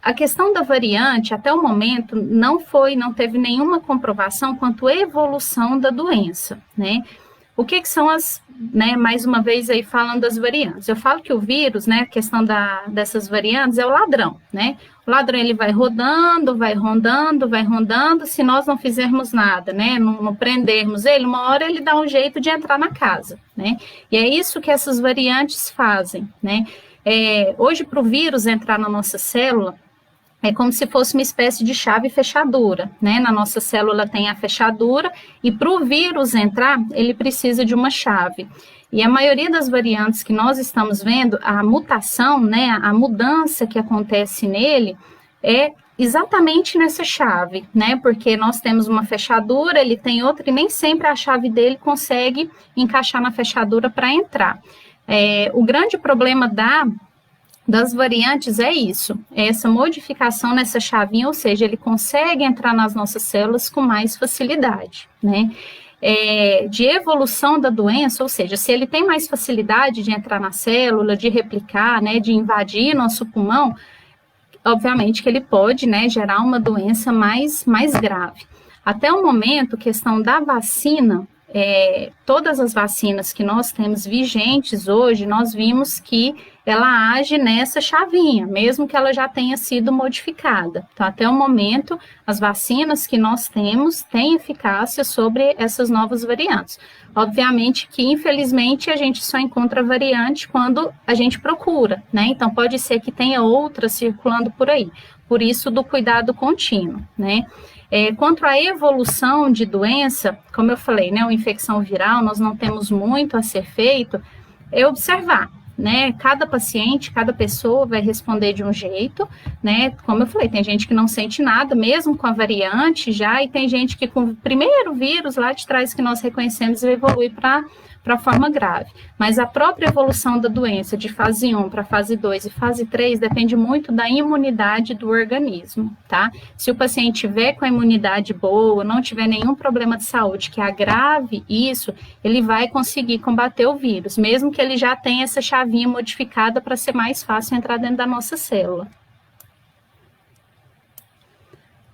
A questão da variante, até o momento, não teve nenhuma comprovação quanto à evolução da doença, né. O que são né, mais uma vez aí falando das variantes. Eu falo que o vírus, né, a questão dessas variantes é o ladrão, né? O ladrão, ele vai rodando, vai rondando, se nós não fizermos nada, né, não prendermos ele, uma hora ele dá um jeito de entrar na casa, né? E é isso que essas variantes fazem, né? Hoje, para o vírus entrar na nossa célula, é como se fosse uma espécie de chave fechadura, né? Na nossa célula tem a fechadura, e para o vírus entrar, ele precisa de uma chave. E a maioria das variantes que nós estamos vendo, a mutação, né, a mudança que acontece nele, é exatamente nessa chave, né? Porque nós temos uma fechadura, ele tem outra, e nem sempre a chave dele consegue encaixar na fechadura para entrar. O grande problema das variantes é isso, é essa modificação nessa chavinha, ou seja, ele consegue entrar nas nossas células com mais facilidade, né? De evolução da doença, ou seja, se ele tem mais facilidade de entrar na célula, de replicar, né, de invadir nosso pulmão, obviamente que ele pode, né, gerar uma doença mais grave. Até o momento, questão da vacina, todas as vacinas que nós temos vigentes hoje, nós vimos que ela age nessa chavinha, mesmo que ela já tenha sido modificada. Então, até o momento, as vacinas que nós temos têm eficácia sobre essas novas variantes. Obviamente que, infelizmente, a gente só encontra a variante quando a gente procura, né? Então, pode ser que tenha outras circulando por aí. Por isso, do cuidado contínuo, né? Quanto à evolução de doença, como eu falei, né, uma infecção viral, nós não temos muito a ser feito, é observar, né, cada paciente, cada pessoa vai responder de um jeito, né, como eu falei, tem gente que não sente nada, mesmo com a variante já, e tem gente que com o primeiro vírus lá de trás que nós reconhecemos evolui para forma grave, mas a própria evolução da doença de fase 1 para fase 2 e fase 3 depende muito da imunidade do organismo, tá? Se o paciente tiver com a imunidade boa, não tiver nenhum problema de saúde que agrave isso, ele vai conseguir combater o vírus, mesmo que ele já tenha essa chavinha modificada para ser mais fácil entrar dentro da nossa célula.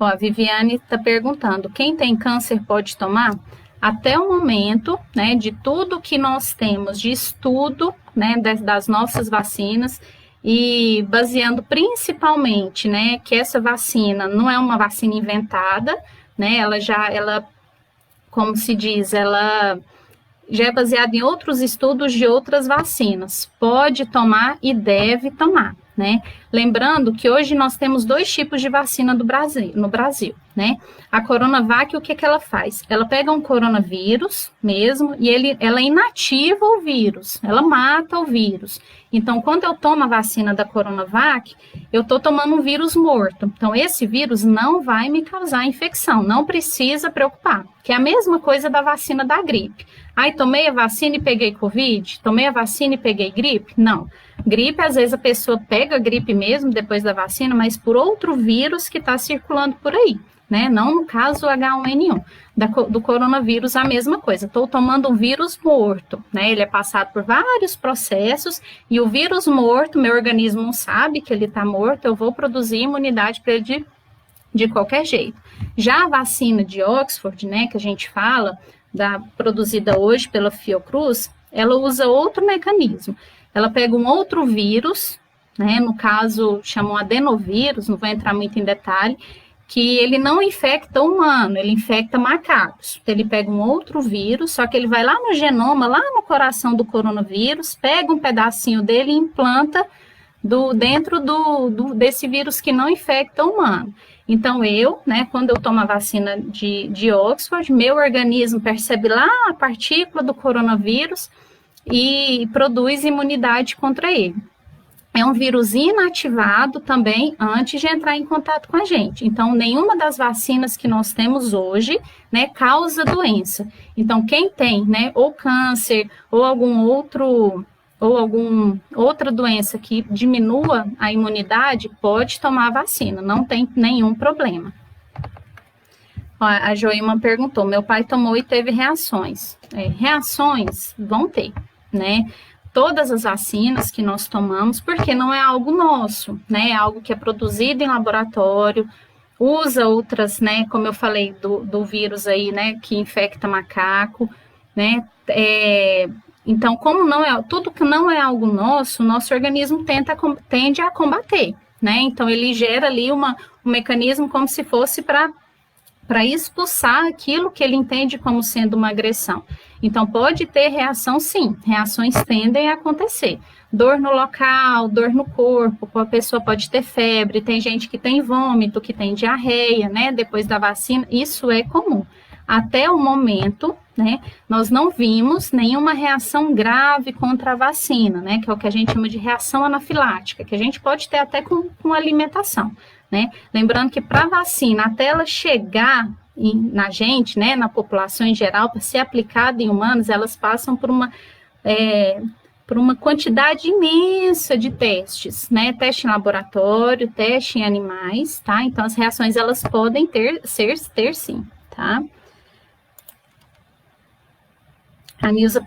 A Viviane está perguntando, quem tem câncer pode tomar? Até o momento, né, de tudo que nós temos de estudo, né, das nossas vacinas, e baseando principalmente, né, que essa vacina não é uma vacina inventada, né, ela, como se diz, ela já é baseada em outros estudos de outras vacinas, pode tomar e deve tomar, né? Lembrando que hoje nós temos 2 tipos de vacina no Brasil, né? né? A Coronavac, o que que ela faz? Ela pega um coronavírus mesmo e ela inativa o vírus, ela mata o vírus. Então, quando eu tomo a vacina da Coronavac, eu estou tomando um vírus morto. Então, esse vírus não vai me causar infecção, não precisa preocupar. Que é a mesma coisa da vacina da gripe. Ai, tomei a vacina e peguei Covid? Tomei a vacina e peguei gripe? Não. Gripe, às vezes a pessoa pega gripe mesmo depois da vacina, mas por outro vírus que está circulando por aí, né? Não no caso H1N1. Do coronavírus, a mesma coisa. Estou tomando um vírus morto, né? Ele é passado por vários processos e o vírus morto, meu organismo não sabe que ele está morto, eu vou produzir imunidade para ele de qualquer jeito. Já a vacina de Oxford, né, que a gente fala, produzida hoje pela Fiocruz, ela usa outro mecanismo. Ela pega um outro vírus, né, no caso chamam adenovírus, não vou entrar muito em detalhe, que ele não infecta humano, ele infecta macacos. Ele pega um outro vírus, só que ele vai lá no genoma, lá no coração do coronavírus, pega um pedacinho dele e implanta dentro desse vírus que não infecta humano. Então, né, quando eu tomo a vacina de Oxford, meu organismo percebe lá a partícula do coronavírus e produz imunidade contra ele. É um vírus inativado também antes de entrar em contato com a gente. Então, nenhuma das vacinas que nós temos hoje, né, causa doença. Então, quem tem, né, ou câncer, ou alguma outra doença que diminua a imunidade, pode tomar a vacina, não tem nenhum problema. Ó, a Joilma perguntou, meu pai tomou e teve reações. Reações vão ter, né? Todas as vacinas que nós tomamos, porque não é algo nosso, né? É algo que é produzido em laboratório, usa outras, né? Como eu falei do vírus aí, né? Que infecta macaco, né? Então, como não é tudo que não é algo nosso, o nosso organismo tende a combater, né? Então, ele gera ali um mecanismo como se fosse para expulsar aquilo que ele entende como sendo uma agressão. Então, pode ter reação, sim. Reações tendem a acontecer. Dor no local, dor no corpo, a pessoa pode ter febre, tem gente que tem vômito, que tem diarreia, né? Depois da vacina, isso é comum. Até o momento, né, nós não vimos nenhuma reação grave contra a vacina, né? Que é o que a gente chama de reação anafilática, que a gente pode ter até com alimentação, né? Lembrando que para a vacina, até ela chegar na gente, né, na população em geral, para ser aplicada em humanos, elas passam por uma quantidade imensa de testes, né? Teste em laboratório, teste em animais, tá? Então, as reações, elas podem ter sim, tá? A Nilza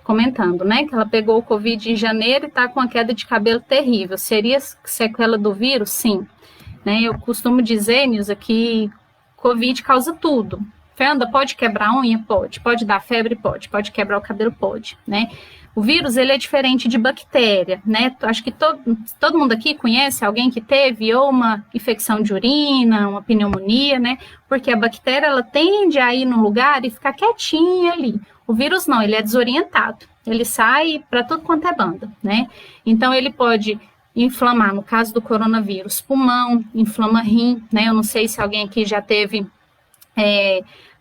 comentando, né, que ela pegou o Covid em janeiro e está com uma queda de cabelo terrível. Seria sequela do vírus? Sim. Né, eu costumo dizer, Nilza, que Covid causa tudo. Fernanda, pode quebrar a unha? Pode. Pode dar febre? Pode. Pode quebrar o cabelo? Pode, né? O vírus, ele é diferente de bactéria, né? Acho que todo mundo aqui conhece alguém que teve ou uma infecção de urina, uma pneumonia, né? Porque a bactéria, ela tende a ir no lugar e ficar quietinha ali. O vírus não, ele é desorientado. Ele sai para tudo quanto é banda, né? Então, ele pode inflamar, no caso do coronavírus, pulmão, inflama rim, né? Eu não sei se alguém aqui já teve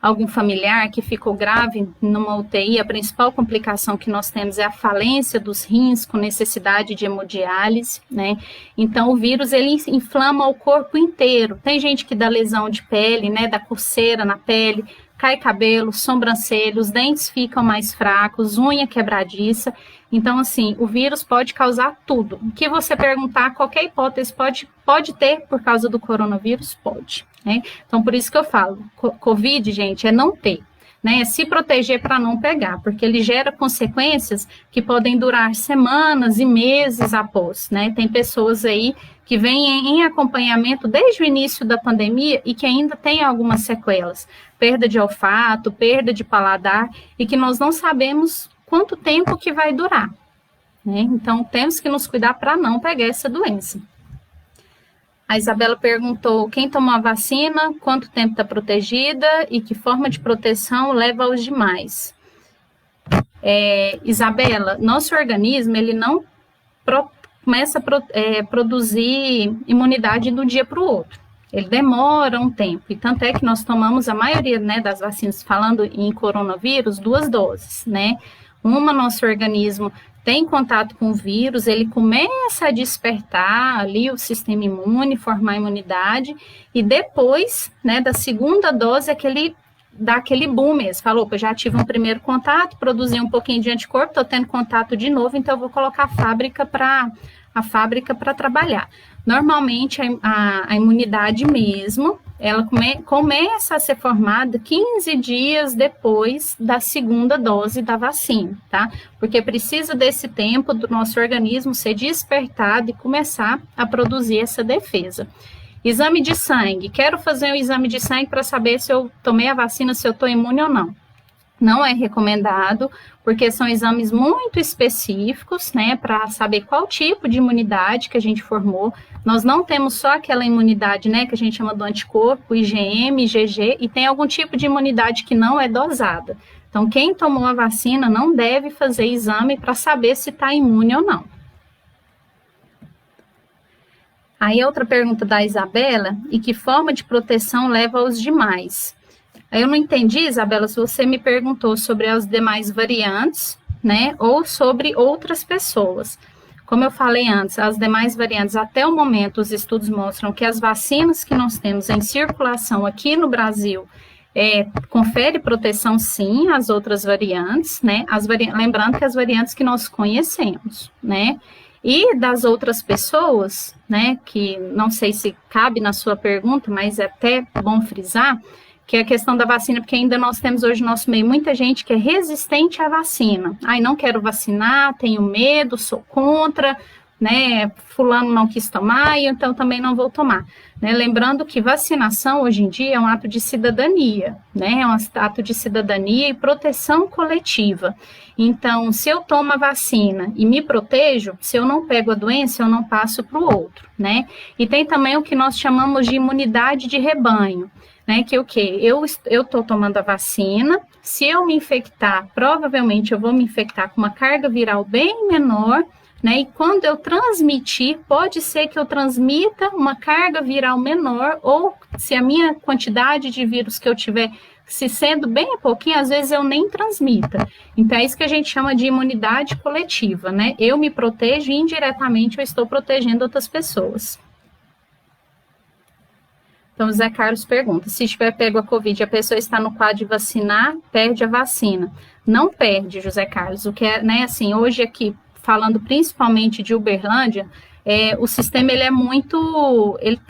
algum familiar que ficou grave numa UTI, a principal complicação que nós temos é a falência dos rins com necessidade de hemodiálise, né? Então, o vírus, ele inflama o corpo inteiro. Tem gente que dá lesão de pele, né? Dá coceira na pele, cai cabelo, sobrancelha, os dentes ficam mais fracos, unha quebradiça. Então, assim, o vírus pode causar tudo. O que você perguntar, qualquer hipótese pode ter por causa do coronavírus? Pode, né? Então, por isso que eu falo, Covid, gente, é não ter, né? É se proteger para não pegar, porque ele gera consequências que podem durar semanas e meses após, né? Tem pessoas aí que vêm em acompanhamento desde o início da pandemia e que ainda tem algumas sequelas, perda de olfato, perda de paladar, e que nós não sabemos quanto tempo que vai durar, né? Então, temos que nos cuidar para não pegar essa doença. A Isabela perguntou, quem tomou a vacina, quanto tempo está protegida e que forma de proteção leva aos demais? Isabela, nosso organismo, ele não começa a produzir imunidade de um dia para o outro, ele demora um tempo, e tanto é que nós tomamos a maioria, né, das vacinas, falando em coronavírus, 2 doses, né? Uma, nosso organismo tem contato com o vírus, ele começa a despertar ali o sistema imune, formar imunidade, e depois, né, da segunda dose, é que ele dá aquele boom mesmo, falou, opa, já tive um primeiro contato, produzi um pouquinho de anticorpo, estou tendo contato de novo, então eu vou colocar a fábrica para trabalhar. Normalmente, a imunidade mesmo, ela começa a ser formada 15 dias depois da segunda dose da vacina, tá? Porque precisa desse tempo do nosso organismo ser despertado e começar a produzir essa defesa. Exame de sangue. Quero fazer um exame de sangue para saber se eu tomei a vacina, se eu estou imune ou não. Não é recomendado, porque são exames muito específicos, né, para saber qual tipo de imunidade que a gente formou. Nós não temos só aquela imunidade, né, que a gente chama do anticorpo, IgM, IgG, e tem algum tipo de imunidade que não é dosada. Então, quem tomou a vacina não deve fazer exame para saber se está imune ou não. Aí, outra pergunta da Isabela, e que forma de proteção leva aos demais? Eu não entendi, Isabela, se você me perguntou sobre as demais variantes, né, ou sobre outras pessoas. Como eu falei antes, as demais variantes, até o momento, os estudos mostram que as vacinas que nós temos em circulação aqui no Brasil confere proteção, sim, às outras variantes, né, lembrando que as variantes que nós conhecemos, né, e das outras pessoas, né, que não sei se cabe na sua pergunta, mas é até bom frisar, que é a questão da vacina, porque ainda nós temos hoje no nosso meio muita gente que é resistente à vacina. Ai, não quero vacinar, tenho medo, sou contra, né, fulano não quis tomar, e então também não vou tomar. Né? Lembrando que vacinação hoje em dia é um ato de cidadania, né, é um ato de cidadania e proteção coletiva. Então, se eu tomo a vacina e me protejo, se eu não pego a doença, eu não passo para o outro, né? E tem também o que nós chamamos de imunidade de rebanho, né, que o quê? Eu estou tomando a vacina, se eu me infectar, provavelmente eu vou me infectar com uma carga viral bem menor, né, e quando eu transmitir, pode ser que eu transmita uma carga viral menor, ou se a minha quantidade de vírus que eu tiver, se sendo bem pouquinho, às vezes eu nem transmita. Então, é isso que a gente chama de imunidade coletiva, né, eu me protejo e indiretamente eu estou protegendo outras pessoas. Então, o Zé Carlos pergunta, se tiver pego a Covid, a pessoa está no quadro de vacinar, perde a vacina. Não perde, José Carlos, o que é, né, assim, hoje aqui, falando principalmente de Uberlândia, o sistema, ele é muito, ele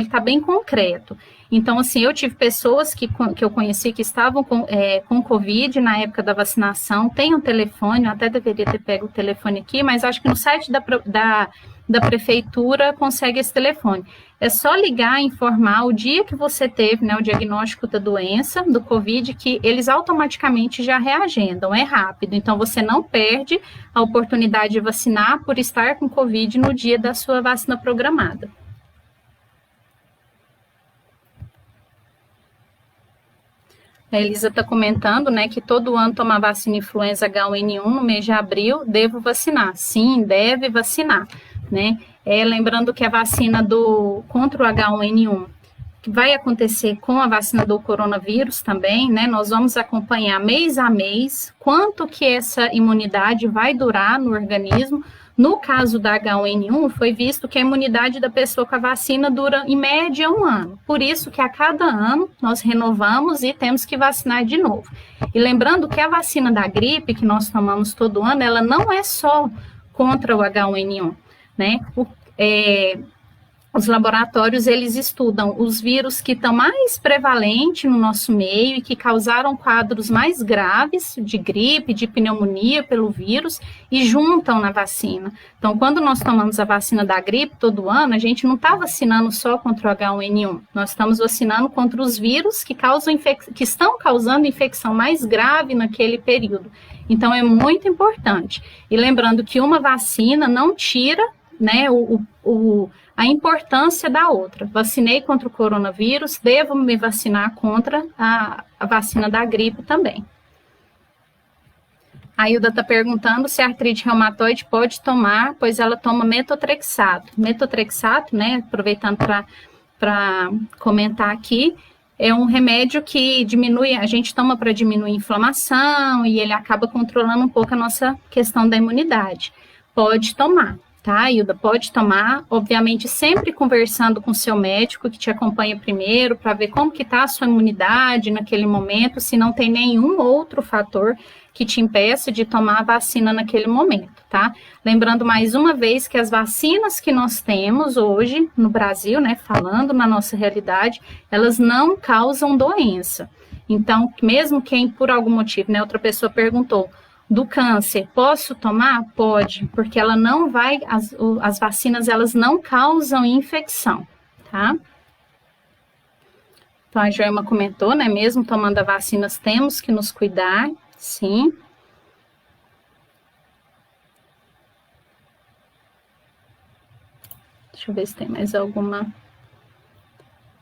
tá bem concreto. Então, assim, eu tive pessoas que eu conheci que estavam com Covid na época da vacinação, tem um telefone, eu até deveria ter pego o telefone aqui, mas acho que no site da prefeitura consegue esse telefone. É só ligar e informar o dia que você teve, né, o diagnóstico da doença, do Covid, que eles automaticamente já reagendam, é rápido. Então, você não perde a oportunidade de vacinar por estar com Covid no dia da sua vacina programada. A Elisa está comentando, né, que todo ano tomar vacina influenza H1N1 no mês de abril, devo vacinar. Sim, deve vacinar, né? Lembrando que a vacina contra o H1N1 que vai acontecer com a vacina do coronavírus também, né? Nós vamos acompanhar mês a mês quanto que essa imunidade vai durar no organismo. No caso da H1N1, foi visto que a imunidade da pessoa com a vacina dura, em média, 1 ano. Por isso que a cada ano nós renovamos e temos que vacinar de novo. E lembrando que a vacina da gripe, que nós tomamos todo ano, ela não é só contra o H1N1, né? Os laboratórios, eles estudam os vírus que estão mais prevalentes no nosso meio e que causaram quadros mais graves de gripe, de pneumonia pelo vírus e juntam na vacina. Então, quando nós tomamos a vacina da gripe todo ano, a gente não está vacinando só contra o H1N1, nós estamos vacinando contra os vírus que estão causando infecção mais grave naquele período. Então, é muito importante. E lembrando que uma vacina não tira, né, a importância da outra. Vacinei contra o coronavírus, devo me vacinar contra a vacina da gripe também. A Hilda está perguntando se a artrite reumatoide pode tomar, pois ela toma metotrexato. Metotrexato, né, aproveitando para comentar aqui. É um remédio que diminui, a gente toma para diminuir a inflamação e ele acaba controlando um pouco a nossa questão da imunidade. Pode tomar, tá, Hilda? Pode tomar, obviamente sempre conversando com o seu médico que te acompanha primeiro, para ver como que está a sua imunidade naquele momento, se não tem nenhum outro fator que te impeça de tomar a vacina naquele momento, tá? Lembrando mais uma vez que as vacinas que nós temos hoje no Brasil, né, falando na nossa realidade, elas não causam doença. Então, mesmo quem por algum motivo, né, outra pessoa perguntou, do câncer, posso tomar? Pode, porque ela não vai, as vacinas, elas não causam infecção, tá? Então, a Joelma comentou, né, mesmo tomando as vacinas, temos que nos cuidar, sim. Deixa eu ver se tem mais alguma...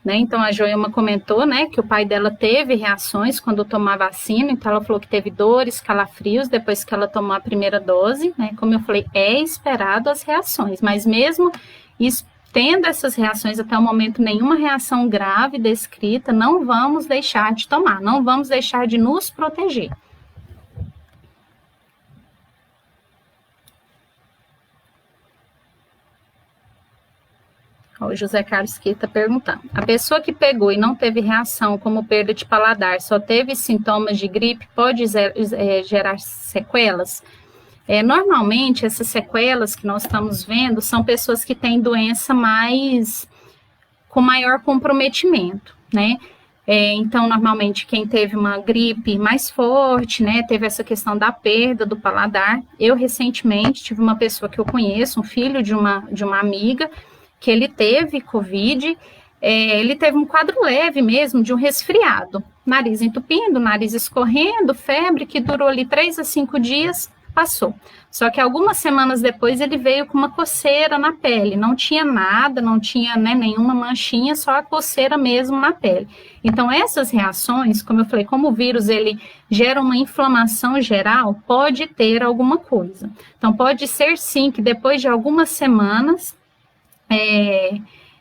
Né? Então, a Joelma comentou, né, que o pai dela teve reações quando tomou a vacina, então ela falou que teve dores, calafrios, depois que ela tomou a primeira dose, né, como eu falei, é esperado as reações, mas mesmo tendo essas reações até o momento, nenhuma reação grave descrita, não vamos deixar de tomar, não vamos deixar de nos proteger. O José Carlos que está perguntando. A pessoa que pegou e não teve reação, como perda de paladar, só teve sintomas de gripe, pode gerar sequelas? Normalmente, essas sequelas que nós estamos vendo são pessoas que têm doença com maior comprometimento, né? Então, normalmente, quem teve uma gripe mais forte, né, teve essa questão da perda do paladar. Eu, recentemente, tive uma pessoa que eu conheço, um filho de uma amiga, que ele teve Covid, ele teve um quadro leve mesmo, de um resfriado, nariz entupindo, nariz escorrendo, febre, que durou ali 3 a 5 dias, passou. Só que algumas semanas depois ele veio com uma coceira na pele, não tinha nada, não tinha, né, nenhuma manchinha, só a coceira mesmo na pele. Então essas reações, como eu falei, como o vírus ele gera uma inflamação geral, pode ter alguma coisa. Então pode ser sim que depois de algumas semanas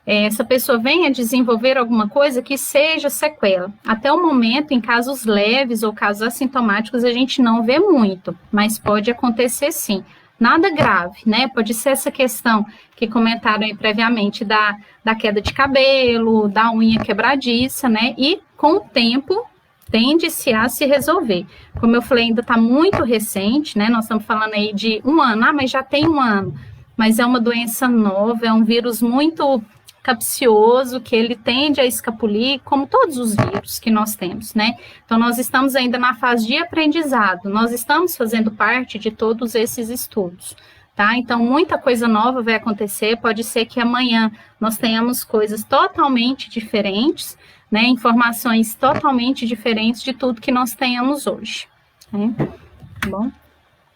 essa pessoa venha desenvolver alguma coisa que seja sequela. Até o momento, em casos leves ou casos assintomáticos, a gente não vê muito, mas pode acontecer sim. Nada grave, né? Pode ser essa questão que comentaram aí previamente da queda de cabelo, da unha quebradiça, né? E com o tempo tende-se a se resolver. Como eu falei, ainda está muito recente, né? Nós estamos falando aí de 1 ano, mas já tem 1 ano. Mas é uma doença nova, é um vírus muito capcioso, que ele tende a escapulir, como todos os vírus que nós temos, né? Então, nós estamos ainda na fase de aprendizado, nós estamos fazendo parte de todos esses estudos, tá? Então, muita coisa nova vai acontecer, pode ser que amanhã nós tenhamos coisas totalmente diferentes, né? Informações totalmente diferentes de tudo que nós tenhamos hoje, né? Tá bom?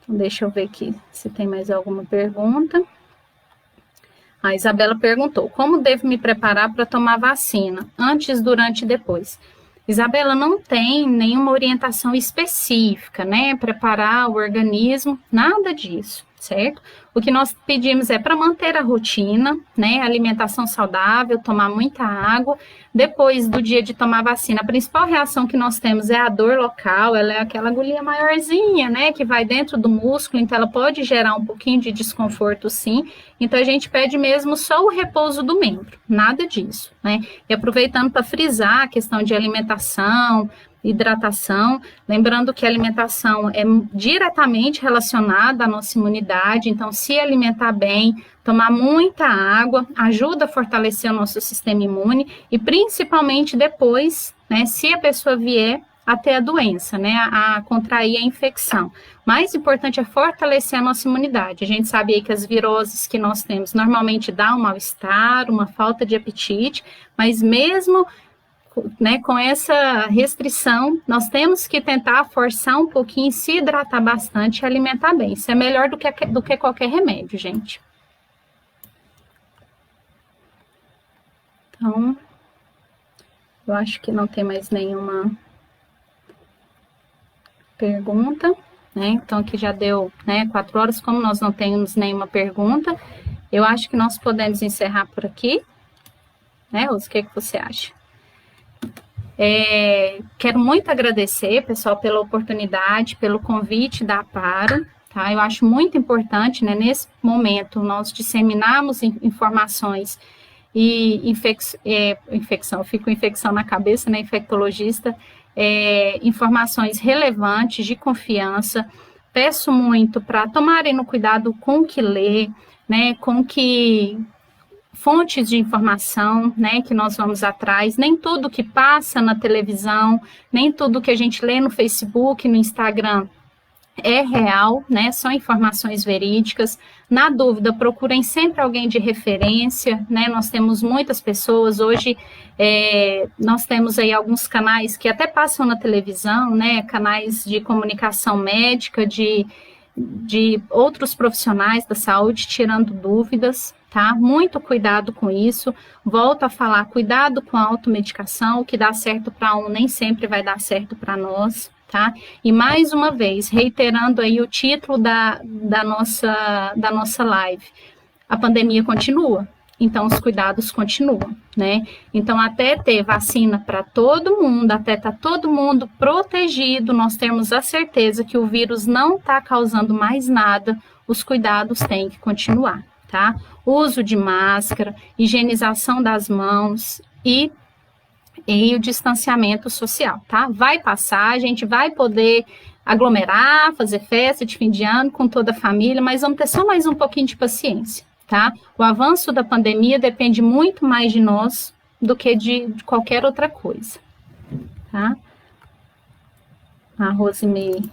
Então, deixa eu ver aqui se tem mais alguma pergunta. A Isabela perguntou, como devo me preparar para tomar vacina? Antes, durante e depois? Isabela, não tem nenhuma orientação específica, né? Preparar o organismo, nada disso, certo? O que nós pedimos é para manter a rotina, né? Alimentação saudável, tomar muita água. Depois do dia de tomar vacina, a principal reação que nós temos é a dor local, ela é aquela agulhinha maiorzinha, né? Que vai dentro do músculo, então ela pode gerar um pouquinho de desconforto, sim. Então a gente pede mesmo só o repouso do membro, nada disso, né? E aproveitando para frisar a questão de alimentação, hidratação, lembrando que a alimentação é diretamente relacionada à nossa imunidade, então se alimentar bem, tomar muita água, ajuda a fortalecer o nosso sistema imune e principalmente depois, né, se a pessoa vier a ter a doença, né, a contrair a infecção. Mais importante é fortalecer a nossa imunidade. A gente sabe aí que as viroses que nós temos normalmente dá um mal-estar, uma falta de apetite, mas mesmo, né, com essa restrição, nós temos que tentar forçar um pouquinho, se hidratar bastante e alimentar bem. Isso é melhor do que qualquer remédio, gente. Então, eu acho que não tem mais nenhuma pergunta, né? Então, aqui já deu, né, 4 horas, como nós não temos nenhuma pergunta, eu acho que nós podemos encerrar por aqui, né, Rose? O que você acha? Quero muito agradecer, pessoal, pela oportunidade, pelo convite da Aparo, tá? Eu acho muito importante, né, nesse momento, nós disseminarmos informações e infecção, fico infecção na cabeça, né, infectologista, informações relevantes, de confiança. Peço muito para tomarem no cuidado com o que lê, né, com que fontes de informação, né, que nós vamos atrás. Nem tudo que passa na televisão, nem tudo que a gente lê no Facebook, no Instagram é real, né, são informações verídicas. Na dúvida, procurem sempre alguém de referência, né, nós temos muitas pessoas, hoje nós temos aí alguns canais que até passam na televisão, né, canais de comunicação médica, de outros profissionais da saúde tirando dúvidas, tá? Muito cuidado com isso. Volto a falar, cuidado com a automedicação, o que dá certo para um nem sempre vai dar certo para nós, tá? E mais uma vez, reiterando aí o título da nossa live, a pandemia continua, então os cuidados continuam, né? Então, até ter vacina para todo mundo, até estar todo mundo protegido, nós temos a certeza que o vírus não está causando mais nada, os cuidados têm que continuar, tá? Uso de máscara, higienização das mãos e o distanciamento social, tá? Vai passar, a gente vai poder aglomerar, fazer festa de fim de ano com toda a família, mas vamos ter só mais um pouquinho de paciência, tá? O avanço da pandemia depende muito mais de nós do que de qualquer outra coisa, tá? A Rosemary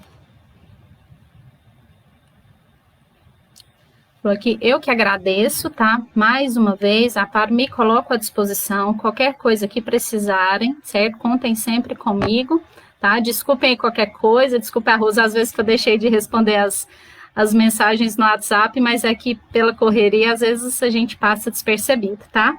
falou aqui, eu que agradeço, tá? Mais uma vez, a Aparo me coloco à disposição, qualquer coisa que precisarem, certo? Contem sempre comigo, tá? Desculpem aí qualquer coisa, desculpa a Rosa, às vezes que eu deixei de responder as mensagens no WhatsApp, mas é que pela correria, às vezes a gente passa despercebido, tá?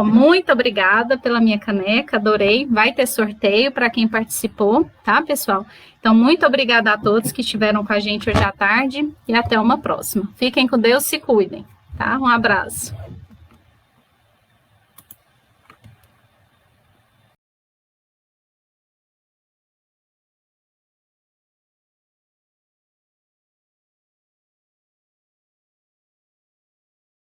Muito obrigada pela minha caneca, adorei, vai ter sorteio para quem participou, tá, pessoal? Então, muito obrigada a todos que estiveram com a gente hoje à tarde e até uma próxima. Fiquem com Deus, se cuidem, tá? Um abraço.